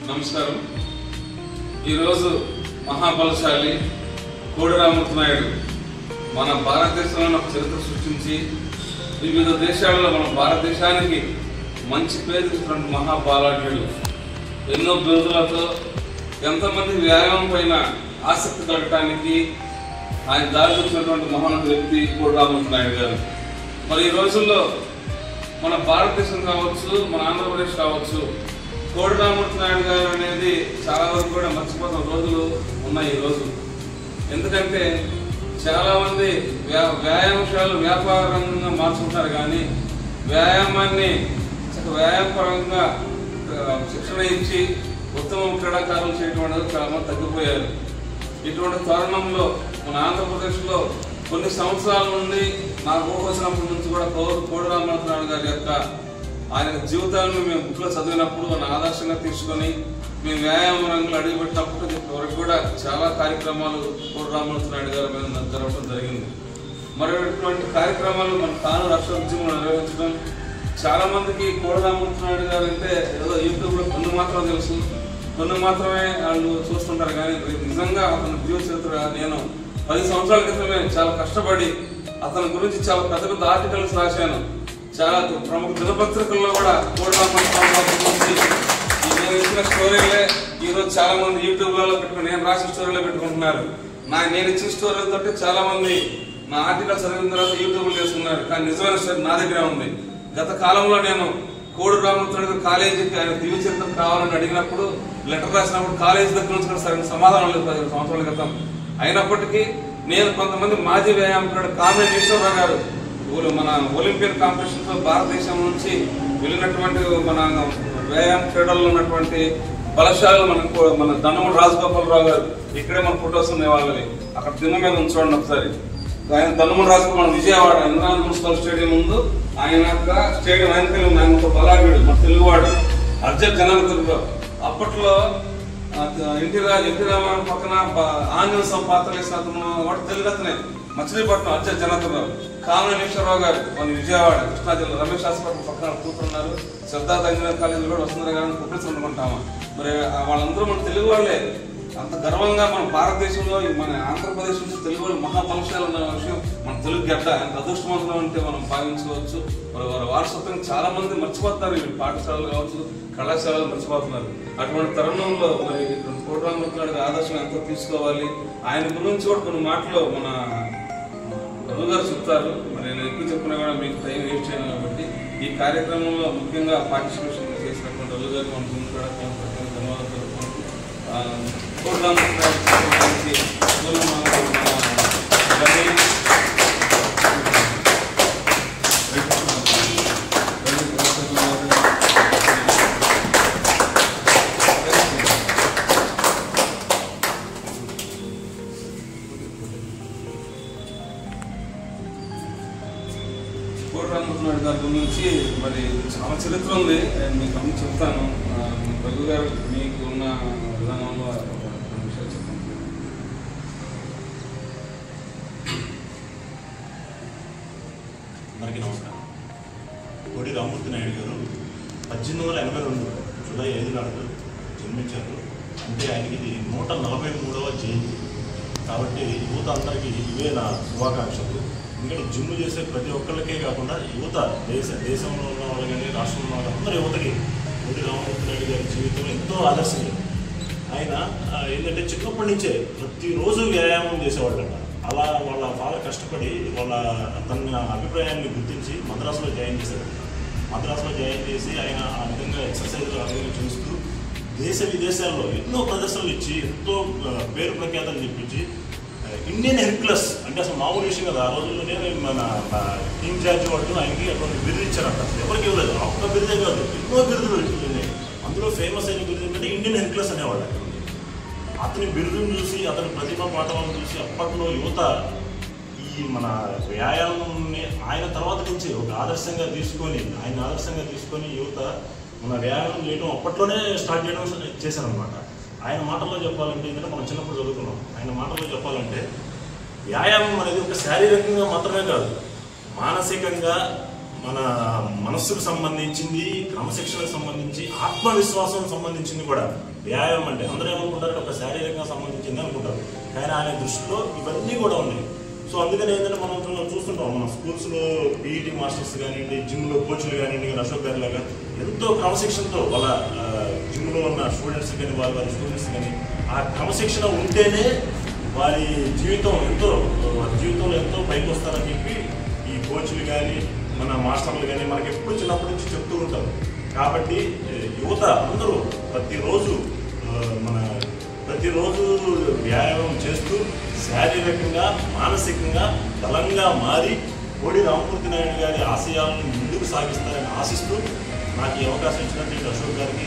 నమస్కారం. ఈరోజు మహాబలశాలి కోడి రామ్మూర్తి నాయుడు మన భారతదేశంలో ఒక చరిత్ర సృష్టించి వివిధ దేశాలలో మన భారతదేశానికి మంచి పేరు తెచ్చినటువంటి మహాబాలాఢ్యుడు. ఎన్నో బిరుదులతో ఎంతమంది వ్యాయామం పైన ఆసక్తి కలగటానికి ఆయన దారి చూసినటువంటి మహానటి వ్యక్తి కోడి రామ్మూర్తి నాయుడు గారు. మరి ఈ రోజుల్లో మన భారతదేశం కావచ్చు, మన ఆంధ్రప్రదేశ్ కావచ్చు, కోడి రామ్మూర్తి నాయుడు గారు అనేది చాలా వరకు కూడా మర్చిపోతున్న రోజులు ఉన్నాయి ఈ రోజు. ఎందుకంటే చాలామంది వ్యాయామశాలలు వ్యాపార రంగంగా మార్చుకుంటారు, కానీ వ్యాయామాన్ని వ్యాయామపరంగా శిక్షణ ఇచ్చి ఉత్తమ క్రీడాకారులు చేయడం అనేది చాలా మంది తగ్గిపోయారు. ఇటువంటి తరుణంలో మన ఆంధ్రప్రదేశ్లో కొన్ని సంవత్సరాల నుండి నాకు ఊహొచ్చినప్పటి నుంచి కూడా కోడి రామ్మూర్తి నాయుడు గారి యొక్క ఆయన జీవితాలను మేము బుక్లో చదివినప్పుడు ఆయన ఆదర్శంగా తీసుకొని మేము వ్యాయామ రంగంలో అడుగుపెట్టినప్పుడు వరకు కూడా చాలా కార్యక్రమాలు కోడి రామ్మూర్తి నాయుడు గారి మీద జరగడం జరిగింది. మరి ఇటువంటి కార్యక్రమాలు మన తాను రాష్ట్ర ఉద్యమంలో నిర్వహించడం, చాలా మందికి కోడి రామ్మూర్తి నాయుడు గారు అంటే ఏదో యూట్యూబ్లో కొన్ని మాత్రం తెలుసు, కొన్ని మాత్రమే వాళ్ళు చూస్తుంటారు. కానీ నిజంగా అతని జీవిత చరిత్ర నేను 10 సంవత్సరాల క్రితమే చాలా కష్టపడి అతని గురించి చాలా పెద్ద పెద్ద ఆర్టికల్స్ రాశాను. చాలా ప్రముఖ దినపత్రికల్లో కూడా కోడి రామ్మూర్తి గురించి నేను ఇచ్చిన స్టోరీలే ఈరోజు చాలా మంది యూట్యూబ్లలో పెట్టుకుని నేను రాసిన స్టోరీలో పెట్టుకుంటున్నారు. నేను ఇచ్చిన స్టోరీలతో చాలా మంది నా ఆర్టికల్ చదివిన తర్వాత యూట్యూబ్లో చేసుకున్నారు. కానీ నిజమైన స్టోరీ నా దగ్గరే ఉంది. గత కాలంలో నేను కోడి రామ్మూర్తి నాయుడు కాలేజీకి ఆయన దివ్య చరిత్ర కావాలని అడిగినప్పుడు లెటర్ రాసినప్పుడు కాలేజీ దగ్గర నుంచి కూడా సరైన సమాధానం లేదు 15 సంవత్సరాల క్రితం. అయినప్పటికీ నేను కొంతమంది మాజీ వ్యాయామకుడు కామ్రేడ్ ఈశ్వరరావు గారు మన ఒలింపియన్ కాంపిటీషన్తో భారతదేశం నుంచి వెళ్ళినటువంటి మన వ్యాయామ క్రీడల్లో ఉన్నటువంటి బలశాలు మన దండమూడి రాజగోపాలరావు గారు ఇక్కడే మన ఫొటోస్ ఉన్నాయి వాళ్ళవి. అక్కడ దిన్న మీద ఉంచండి ఒకసారి. ఆయన దండమూడి రాజగోపాల్ మన విజయవాడ ఇంద్రానంద మున్సిపల్ స్టేడియం ముందు ఆయన స్టేడియం ఆయన బలాఢ్యుడు మన తెలుగువాడు అర్జున్ జనార్దనరావు. అప్పట్లో ఎన్టీ రామారావు పక్కన ఆంజనేయ స్వామి పాత్ర వేసిన అతను వాడు తెలుగు అతనే మచిలీపట్నం అర్జున్ జనార్దనరావు. కామనేశ్వరరావు గారు మన విజయవాడ కృష్ణా జిల్లా రమేష్ హాస్పిటల్ పక్కన కూతురున్నారు. సిద్ధార్థ ఇంజనీరింగ్ కాలేజీలో కూడా వసుంధర గారిని కుప్పేసి అనుకుంటాము. మరి వాళ్ళందరూ మన తెలుగు వాళ్ళే. అంత గర్వంగా మన భారతదేశంలో మన ఆంధ్రప్రదేశ్ నుంచి తెలుగు వాళ్ళు మహాబలశాలి ఉన్న విషయం మన తెలుగు గడ్డ ఎంత అదృష్టవంతం అంటే మనం భావించుకోవచ్చు. మరి వారి వారసత్వం చాలా మంది మర్చిపోతున్నారు. పాఠశాలలు కావచ్చు, కళాశాలలు మర్చిపోతున్నారు. అటువంటి తరుణంలో మరి కోడి రామ్మూర్తి నాయుడు ఆదర్శం ఎంతో తీసుకోవాలి. ఆయన గురించి కూడా కొన్ని మాటలు మన రఘు గారు చెప్తారు. మరి నేను ఎక్కువ చెప్పినా కూడా మీకు టైం వేస్ట్ చేయను కాబట్టి ఈ కార్యక్రమంలో ముఖ్యంగా పార్టిసిపేషన్ చేసినటువంటి రఘు గారికి మన గురించి కూడా ధన్యవాదాలు తెలుపుకుంటూ కోడి రామ్మూర్తి నాయుడు గారి గురించి మరి చాలా చరిత్ర ఉంది. మీకు అన్ని చెప్తాను. రఘు గారు మీకు ఉన్న విధానంలో విషయాలు చెప్పండి. అందరికీ నమస్కారం. కోడి రామ్మూర్తి నాయుడు గారు 1882 జూలై 5 నాడు జన్మించారు. అంటే ఆయనకి ఇది 143వ జయంతి. కాబట్టి యువత అందరికీ ఇవే నా శుభాకాంక్షలు. ఎందుకంటే జిమ్ చేసే ప్రతి ఒక్కరికే కాకుండా యువత దేశంలో ఉన్న వాళ్ళు కానీ రాష్ట్రంలో ఉన్న వాళ్ళు అందరూ యువతకి కోడి రామ్మూర్తి నాయుడు గారి జీవితం ఎంతో ఆదర్శనీయం. ఆయన ఏంటంటే చిన్నప్పటి నుంచే ప్రతిరోజు వ్యాయామం చేసేవాళ్ళంట. అలా వాళ్ళ ఫాదర్ కష్టపడి తన అభిప్రాయాన్ని గుర్తించి మద్రాసులో జాయిన్ చేశారు. మద్రాసులో జాయిన్ చేసి ఆయన ఆ విధంగా ఎక్సర్సైజ్లు అనేది చూస్తూ దేశ విదేశాల్లో ఎన్నో ప్రదర్శనలు ఇచ్చి ఎంతో పేరు ప్రఖ్యాతలు చెప్పించి ఇండియన్ హెర్క్యులస్ అంటే అసలు మామూలు విషయం కదా. ఆ రోజుల్లోనే మన టీమ్ జార్జ్ వాళ్ళు ఆయనకి అటువంటి బిరుదు ఇచ్చారంట. ఎవరికి ఇవ్వలేదు. ఒక్క బిరుదే కాదు, ఎన్నో బిరుదులు ఉన్నాయి. అందులో ఫేమస్ అయిన బిరుదు ఏంటంటే ఇండియన్ హెర్క్యులస్ అనేవాళ్ళు. అతని బిరుదును చూసి, అతని ప్రతిభా పాఠవాలను చూసి అప్పట్లో యువత ఈ మన వ్యాయామాన్ని ఆయన తర్వాత నుంచి ఒక ఆదర్శంగా తీసుకొని యువత మన వ్యాయామం చేయడం అప్పట్లోనే స్టార్ట్ చేయడం చేశారనమాట. ఆయన మాటల్లో చెప్పాలంటే ఏంటంటే మనం చిన్నప్పుడు చదువుకున్నాం. ఆయన మాటల్లో చెప్పాలంటే వ్యాయామం అనేది ఒక శారీరకంగా మాత్రమే కాదు, మానసికంగా మన మనస్సుకు సంబంధించింది, క్రమశిక్షణకు సంబంధించి, ఆత్మవిశ్వాసం సంబంధించింది కూడా. వ్యాయామం అంటే అందరూ ఏమనుకుంటారు, ఒక శారీరకంగా సంబంధించింది అనుకుంటారు, కానీ ఆయన దృష్టిలో ఇవన్నీ కూడా ఉన్నాయి. సో అందుకని ఏంటంటే మనం చూస్తుంటాం, మన స్కూల్స్లో పీఈటీ మాస్టర్స్ కానివ్వండి, జిమ్లో కోచ్లు కానివ్వండి, అశోక్ గారి లాగా ఎంతో క్రమశిక్షణతో వాళ్ళ జిమ్లో ఉన్న స్టూడెంట్స్ కానీ వారి స్టూడెంట్స్ కానీ ఆ క్రమశిక్షణ ఉంటేనే వారి జీవితంలో ఎంతో పైకి వస్తారని చెప్పి ఈ కోచ్లు కానీ మన మాస్టర్లు కానీ మనకి ఎప్పుడు చిన్నప్పటి నుంచి చెప్తూ ఉంటారు. కాబట్టి యువత అందరూ ప్రతిరోజు వ్యాయామం చేస్తూ శారీరకంగా, మానసికంగా బలంగా మారి కోడి రామమూర్తి నాయుడు గారి ఆశయాలను ముందుకు సాగిస్తారని ఆశిస్తూ నాకు ఈ అవకాశం ఇచ్చినట్టు అశోక్ గారికి